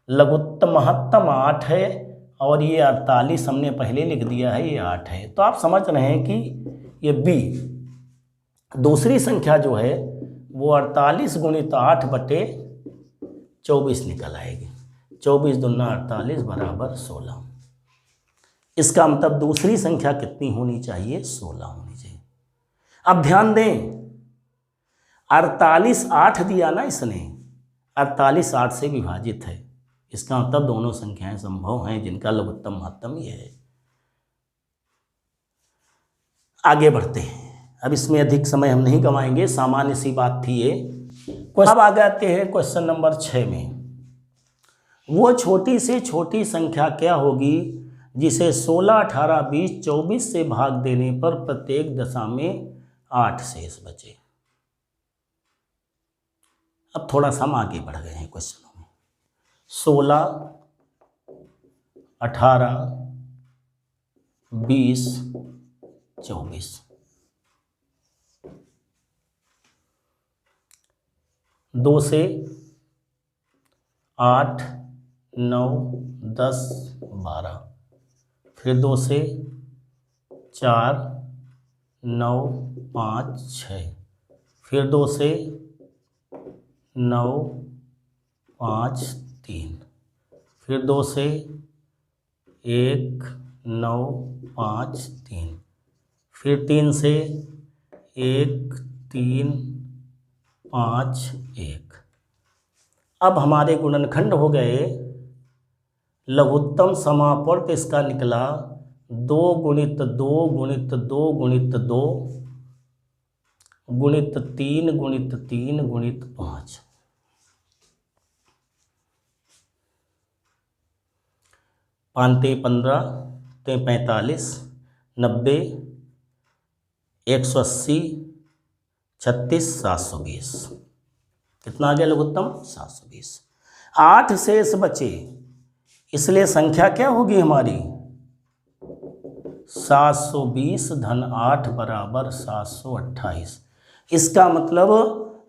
लघुत्तम महत्तम 8 है और ये 48 हमने पहले लिख दिया है, ये 8 है। तो आप समझ रहे हैं कि ये B दूसरी संख्या जो है वो 48 गुणित 8 बटे 24 निकल आएगी। 24 दूना 48 बराबर 16। इसका मतलब दूसरी संख्या कितनी होनी चाहिए, 16 होनी चाहिए। अब ध्यान दें, 48 8 दिया ना इसने, 48 8 से विभाजित है, इसका मतलब दोनों संख्याएं संभव हैं जिनका लघुत्तम महत्तम ये है। आगे बढ़ते हैं, अब इसमें अधिक समय हम नहीं गंवाएंगे, सामान्य सी बात थी ये। अब आ जाते हैं क्वेश्चन नंबर 6 में। वो छोटी से छोटी संख्या क्या होगी जिसे 16, 18, 20, 24 से भाग देने पर प्रत्येक दशा में 8 शेष बचे। अब थोड़ा सा हम आगे बढ़ गए हैं क्वेश्चनों में। 16, 18, 20, 24, 2 से 8, 9, 10, 12, फिर 2 से 4, 9, 5, 6, फिर 2 से 9 5 3, फिर 2 से 1 9 5 3, फिर 3 से 1 3 5 1। अब हमारे गुणनखंड हो गए, लघुत्तम समापवर्त इसका निकला 2 गुणित 2 गुणित 2 गुणित 2 गुणित 3 गुणित 3 गुणित 5। 5 ते 15 ते 45 90 180 36 720। कितना आ गया लघुत्तम? 720। 8 शेष बचे, इसलिए संख्या क्या होगी हमारी? 720 धन 8 बराबर 728। इसका मतलब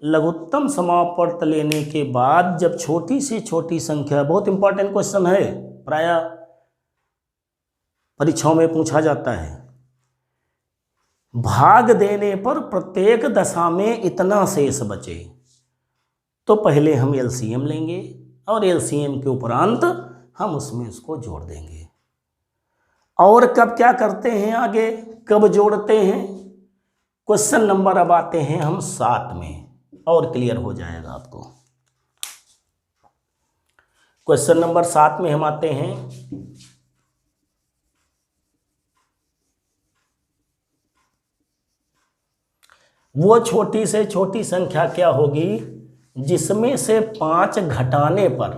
लघुत्तम समापवर्त लेने के बाद जब छोटी से छोटी संख्या, बहुत इंपॉर्टेंट क्वेश्चन है, प्रायः परीक्षाओं में पूछा जाता है, भाग देने पर प्रत्येक दशा में इतना शेष बचे, तो पहले हम एलसीएम लेंगे और एलसीएम के उपरांत हम उसमें उसको जोड़ देंगे। और कब क्या करते हैं, आगे कब जोड़ते हैं? क्वेश्चन नंबर अब आते हैं हम 7 में, और क्लियर हो जाएगा आपको। क्वेश्चन नंबर 7 में हम आते हैं। वो छोटी से छोटी संख्या क्या होगी जिसमें से 5 घटाने पर,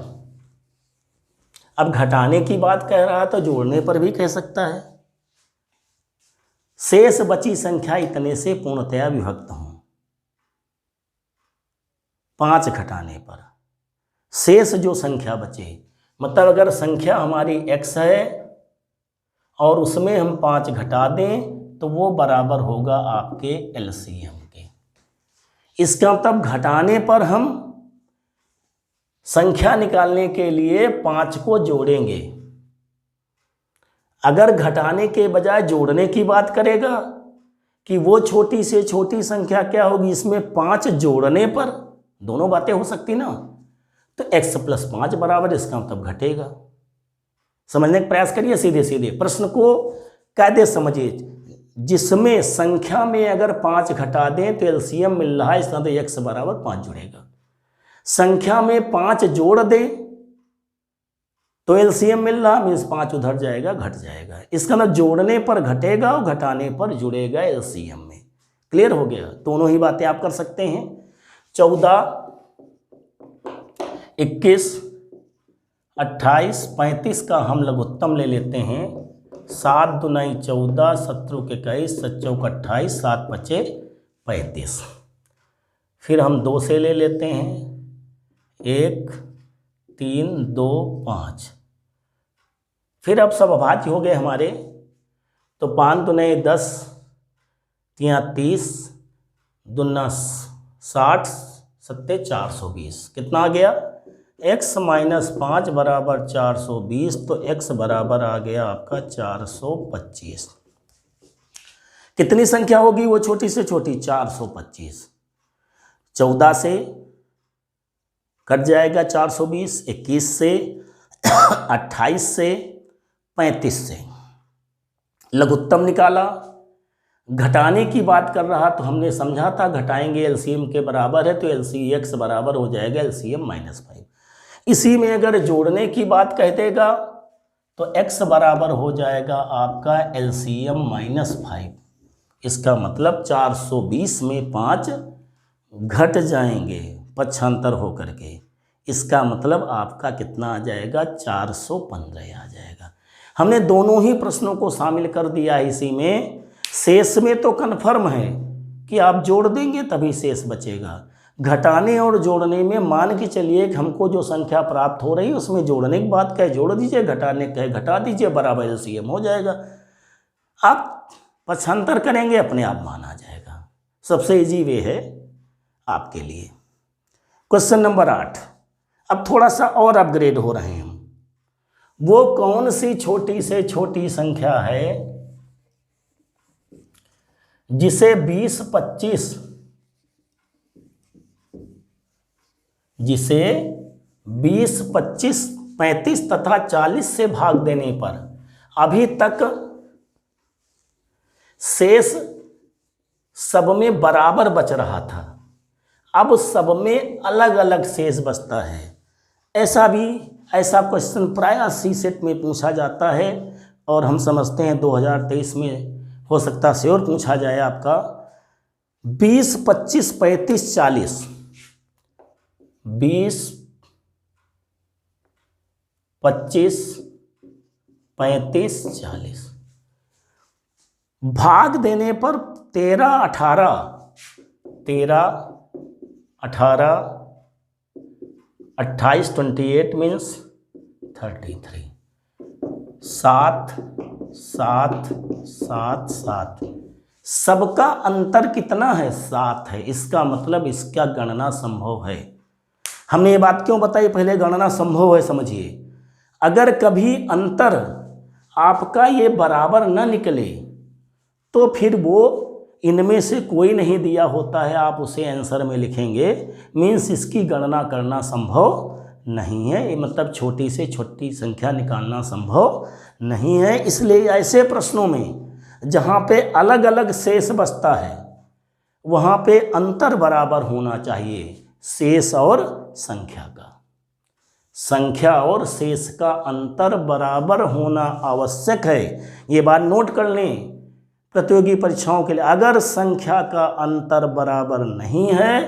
अब घटाने की बात कह रहा है तो जोड़ने पर भी कह सकता है, शेष बची संख्या इतने से पूर्णतया विभक्त हों। 5 घटाने पर शेष जो संख्या बचे, मतलब अगर संख्या हमारी x है और उसमें हम 5 घटा दें तो वो बराबर होगा आपके एलसीएम के। इसका मतलब घटाने पर हम संख्या निकालने के लिए 5 को जोड़ेंगे। अगर घटाने के बजाय जोड़ने की बात करेगा कि वो छोटी से छोटी संख्या क्या होगी, इसमें 5 जोड़ने पर, दोनों बातें हो सकती ना, तो x + 5 बराबर, इसका मतलब घटेगा। समझने का प्रयास करिए, सीधे सीधे प्रश्न को कायदे समझिए। जिसमें संख्या में अगर 5 घटा दें तो एलसीएम मिल रहा है, इसका तो x बराबर 5 जुड़ेगा। संख्या में 5 जोड़ दें तो एलसीएम मिल रहा, मीन्स 5 उधर जाएगा, घट जाएगा। इसका मतलब जोड़ने पर घटेगा और घटाने पर जुड़ेगा एलसीएम में। क्लियर हो गया? दोनों ही बातें आप कर सकते हैं। 14 21 28 35 का हम लघुत्तम ले लेते हैं। 7 दूनी 14, 7 21, 7 चौक 28, 7 पचे 35। फिर हम 2 से ले लेते हैं, 1 3 2 5। फिर अब सब अभाज्य हो गए हमारे, तो 5 दूनी 10, 3 30, 2 60, 7 420। कितना आ गया? x - 5 बराबर 420, तो x बराबर आ गया आपका 425। कितनी संख्या होगी वो छोटी से छोटी? 425। 14 से कट जाएगा 420, 21 से 28 से 35 से लघुत्तम निकाला। घटाने की बात कर रहा तो हमने समझा था घटाएंगे एलसीएम के बराबर है, तो x बराबर हो जाएगा एलसीएम -5। इसी में अगर जोड़ने की बात कह देगा तो x बराबर हो जाएगा आपका एलसीएम -5। इसका मतलब 420 में 5 घट जाएंगे पक्षांतर होकर के। इसका मतलब आपका कितना आ जाएगा? 415 आ जाएगा। हमने दोनों ही प्रश्नों को शामिल कर दिया है इसी में। शेष में तो कन्फर्म है कि आप जोड़ देंगे तभी शेष बचेगा। घटाने और जोड़ने में मान के चलिए कि हमको जो संख्या प्राप्त हो रही है उसमें जोड़ने की बात कहे जोड़ दीजिए, घटाने कहे घटा दीजिए, बराबर एलसीएम हो जाएगा। आप पक्षांतर करेंगे अपने आप मान आ जाएगा। सबसे इजी वे है आपके लिए। Question number 8। अब थोड़ा सा और अपग्रेड हो रहे हैं हम। वो कौन सी छोटी से छोटी संख्या है जिसे 20 25 जिसे 20, 25, 35 तथा 40 से भाग देने पर अभी तक शेष सब में बराबर बच रहा था, अब सब में अलग अलग शेष बचता है। ऐसा क्वेश्चन प्रायः सी सेट में पूछा जाता है और हम समझते हैं 2023 में हो सकता से और पूछा जाए आपका 20, 25, 35, 40, 20, 25, 35, 40 भाग देने पर 13, 18, 28, 28 मीन्स 33, 7, 7, 7, 7, सबका अंतर कितना है? 7 है। इसका मतलब इसका गणना संभव है। हमने ये बात क्यों बताई? पहले गणना संभव है समझिए। अगर कभी अंतर आपका ये बराबर न निकले तो फिर वो इनमें से कोई नहीं दिया होता है, आप उसे आंसर में लिखेंगे, मीन्स इसकी गणना करना संभव नहीं है। ये मतलब छोटी से छोटी संख्या निकालना संभव नहीं है। इसलिए ऐसे प्रश्नों में जहाँ पे अलग अलग शेष बचता है वहाँ पे अंतर बराबर होना चाहिए शेष और संख्या का। संख्या और शेष का अंतर बराबर होना आवश्यक है। ये बात नोट कर लें प्रतियोगी परीक्षाओं के लिए। अगर संख्या का अंतर बराबर नहीं है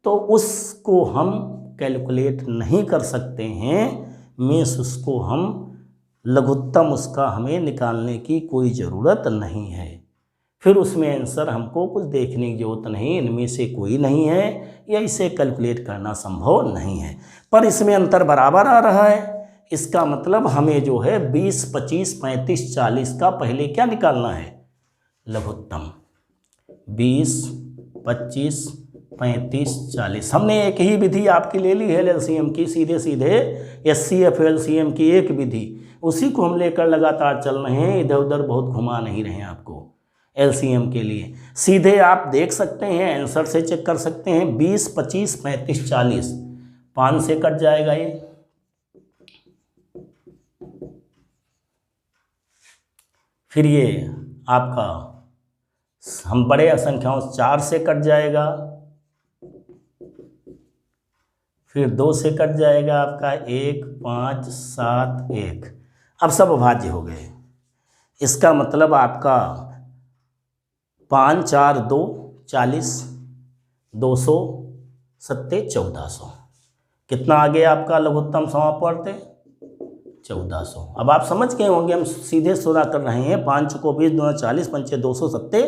तो उसको हम कैलकुलेट नहीं कर सकते हैं, मीन्स उसको हम लघुत्तम उसका हमें निकालने की कोई ज़रूरत नहीं है। फिर उसमें आंसर हमको कुछ देखने की ज़रूरत नहीं, इनमें से कोई नहीं है या इसे कैलकुलेट करना संभव नहीं है। पर इसमें अंतर बराबर आ रहा है, इसका मतलब हमें जो है 20, 25, 35, 40 का पहले क्या निकालना है? लघुत्तम। 20, 25, 35, 40 हमने एक ही विधि आपकी ले ली है एलसीएम की, सीधे सीधे एचसीएफ एलसीएम की एक विधि, उसी को हम लेकर लगातार चल रहे हैं, इधर उधर बहुत घुमा नहीं रहे हैं आपको। एलसीएम के लिए सीधे आप देख सकते हैं, आंसर से चेक कर सकते हैं। 20, 25, 35, 40 5 से कट जाएगा ये, फिर ये आपका हम बड़े संख्याओं 4 से कट जाएगा, फिर 2 से कट जाएगा आपका 1, 5, 7, 1। अब सब अभाज्य हो गए। इसका मतलब आपका 5, 4, 2, 40, 200, 7, 1400 कितना आ गया आपका लघुत्तम समापवर्त? 1400। अब आप समझ गए होंगे हम सीधे सोधा कर रहे हैं। 5 को 20, 2 40, 5 200, 7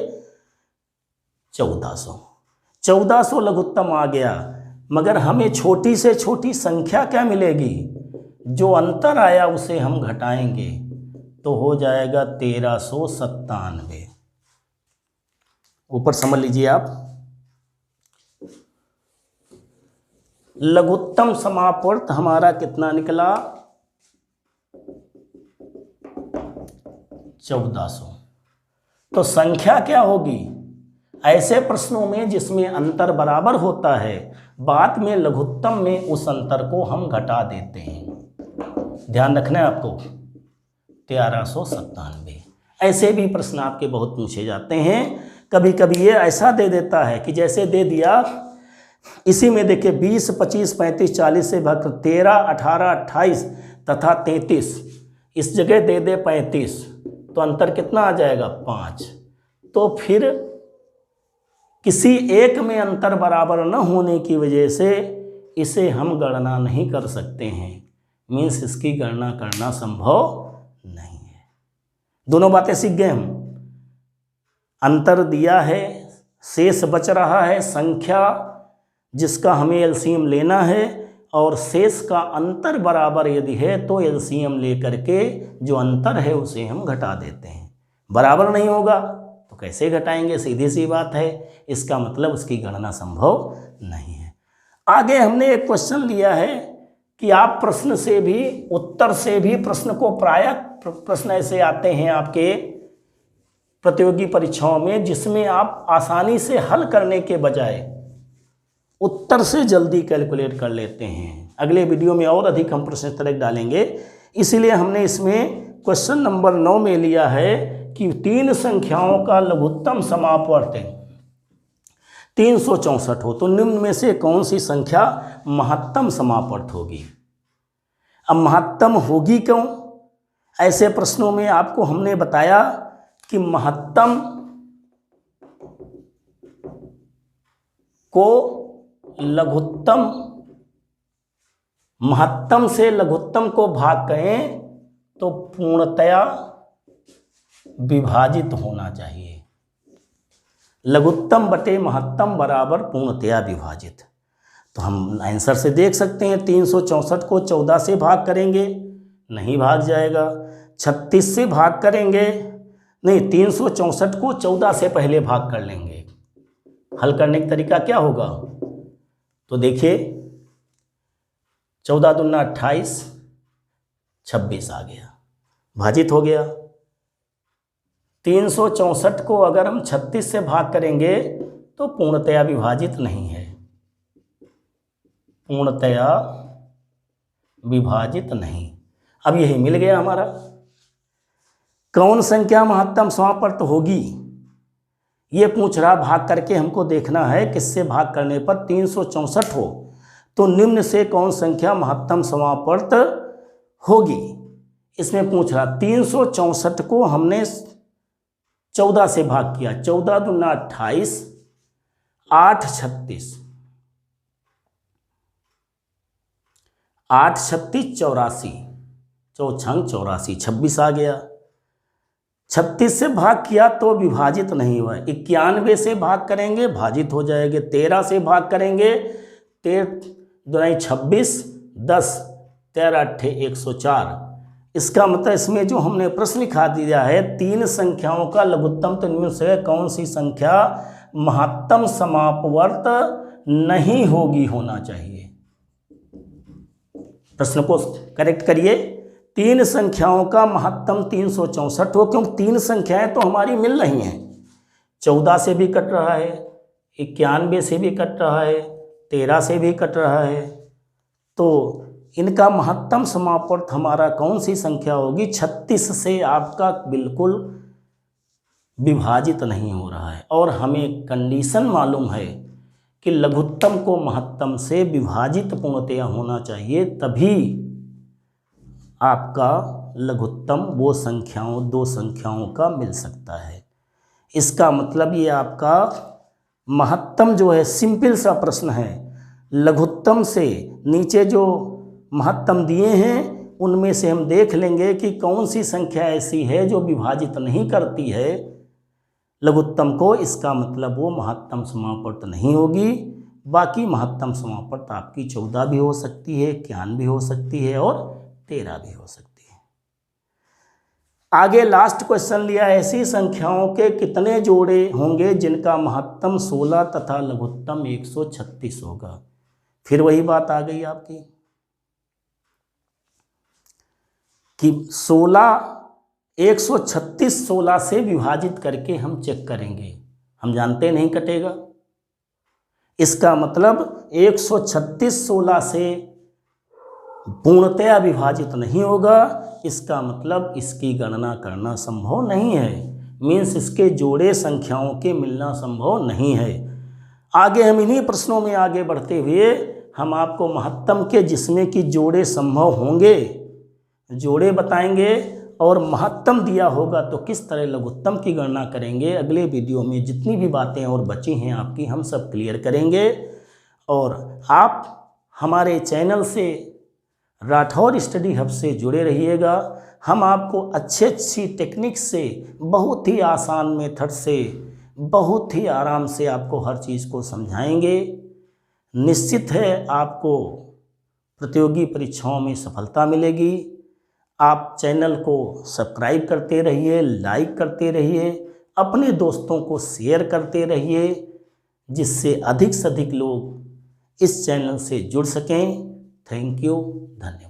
1400। 1400 लघुत्तम आ गया, मगर हमें छोटी से छोटी संख्या क्या मिलेगी? जो अंतर आया उसे हम घटाएंगे तो हो जाएगा 1397। ऊपर समझ लीजिए आप। लघुत्तम समापवर्त हमारा कितना निकला? 1400। तो संख्या क्या होगी? ऐसे प्रश्नों में जिसमें अंतर बराबर होता है, बाद में लघुत्तम में उस अंतर को हम घटा देते हैं। ध्यान रखना है आपको। 1397। ऐसे भी प्रश्न आपके बहुत पूछे जाते हैं। कभी कभी ये ऐसा दे देता है कि जैसे दे दिया इसी में देखिए 20, 25, 35, 40 से भाग 13, 18, 28 तथा 33, इस जगह दे दे 35, तो अंतर कितना आ जाएगा? 5। तो फिर किसी एक में अंतर बराबर न होने की वजह से इसे हम गणना नहीं कर सकते हैं, मीन्स इसकी गणना करना संभव नहीं है। दोनों बातें सीख गए हम। अंतर दिया है, शेष बच रहा है, संख्या जिसका हमें एलसीएम लेना है, और शेष का अंतर बराबर यदि है तो एलसीएम लेकर के जो अंतर है उसे हम घटा देते हैं। बराबर नहीं होगा तो कैसे घटाएंगे? सीधी सी बात है। इसका मतलब उसकी गणना संभव नहीं है। आगे हमने एक क्वेश्चन लिया है कि आप प्रश्न से भी, उत्तर से भी प्रश्न को प्रायः प्रश्न ऐसे आते हैं आपके प्रतियोगी परीक्षाओं में जिसमें आप आसानी से हल करने के बजाय उत्तर से जल्दी कैलकुलेट कर लेते हैं। अगले वीडियो में और अधिक हम प्रश्न तरह डालेंगे, इसीलिए हमने इसमें क्वेश्चन नंबर 9 में लिया है कि 3 संख्याओं का लघुत्तम समापवर्त 364 हो तो निम्न में से कौन सी संख्या महत्तम समापवर्त होगी। अब महत्तम होगी क्यों? ऐसे प्रश्नों में आपको हमने बताया कि महत्तम को लघुत्तम, महत्तम से लघुत्तम को भाग करें तो पूर्णतया विभाजित होना चाहिए। लघुत्तम बटे महत्तम बराबर पूर्णतया विभाजित। तो हम आंसर से देख सकते हैं 364 को 14 से भाग करेंगे, नहीं भाग जाएगा। 36 से भाग करेंगे, नहीं, 364 को 14 से पहले भाग कर लेंगे। हल करने का तरीका क्या होगा? तो देखिए 14 दूना 28, 26 आ गया, भाजित हो गया। 364 को अगर हम 36 से भाग करेंगे तो पूर्णतया विभाजित नहीं है, पूर्णतया विभाजित नहीं। अब यही मिल गया हमारा। कौन संख्या महत्तम समापवर्त होगी ये पूछ रहा। भाग करके हमको देखना है किससे भाग करने पर 364 हो तो निम्न से कौन संख्या महत्तम समापवर्त होगी। इसमें पूछ रहा 364 को हमने 14 से भाग किया, 14 दूना 28, 8 36, 8 36 84, 4 छंग 84, 26 आ गया। 36 से भाग किया तो विभाजित नहीं हुआ। 91 से भाग करेंगे भाजित हो जाएंगे। 13 से भाग करेंगे, 13 26, 10 13 8 104। इसका मतलब इसमें जो हमने प्रश्न लिखा दिया है 3 संख्याओं का लघुत्तम तो निम्न से कौन सी संख्या महत्तम समापवर्त नहीं होगी होना चाहिए। प्रश्न को करेक्ट करिए। 3 संख्याओं का महत्तम 364 हो, क्योंकि 3 संख्याएं तो हमारी मिल रही हैं। 14 से भी कट रहा है, 91 से भी कट रहा है, 13 से भी कट रहा है, तो इनका महत्तम समापवर्त हमारा कौन सी संख्या होगी? 36 से आपका बिल्कुल विभाजित नहीं हो रहा है। और हमें कंडीशन मालूम है कि लघुत्तम को महत्तम से विभाजित पूर्णतया होना चाहिए, तभी आपका लघुत्तम वो संख्याओं 2 संख्याओं का मिल सकता है। इसका मतलब ये आपका महत्तम जो है सिंपल सा प्रश्न है। लघुत्तम से नीचे जो महत्तम दिए हैं उनमें से हम देख लेंगे कि कौन सी संख्या ऐसी है जो विभाजित नहीं करती है लघुत्तम को। इसका मतलब वो महत्तम समापवर्त नहीं होगी। बाकी महत्तम समापवर्त आपकी 14 भी हो सकती है, 91 भी हो सकती है और 13 भी हो सकती है। आगे लास्ट क्वेश्चन लिया, ऐसी संख्याओं के कितने जोड़े होंगे जिनका महत्तम 16 तथा लघुत्तम 136 होगा। फिर वही बात आ गई आपकी कि 136 16 से विभाजित करके हम चेक करेंगे, हम जानते नहीं कटेगा। इसका मतलब 136 16 से पूर्णतया विभाजित नहीं होगा। इसका मतलब इसकी गणना करना संभव नहीं है, मीन्स इसके जोड़े संख्याओं के मिलना संभव नहीं है। आगे हम इन्हीं प्रश्नों में आगे बढ़ते हुए हम आपको महत्तम के जिसमें कि जोड़े संभव होंगे जोड़े बताएंगे, और महत्तम दिया होगा तो किस तरह लघुत्तम की गणना करेंगे। अगले वीडियो में जितनी भी बातें और बची हैं आपकी हम सब क्लियर करेंगे। और आप हमारे चैनल से राठौर स्टडी हब से जुड़े रहिएगा। हम आपको अच्छी टेक्निक से, बहुत ही आसान मेथड से, बहुत ही आराम से आपको हर चीज़ को समझाएंगे। निश्चित है आपको प्रतियोगी परीक्षाओं में सफलता मिलेगी। आप चैनल को सब्सक्राइब करते रहिए, लाइक करते रहिए, अपने दोस्तों को शेयर करते रहिए, जिससे अधिक से अधिक लोग इस चैनल से जुड़ सकें। थैंक यू, धन्यवाद।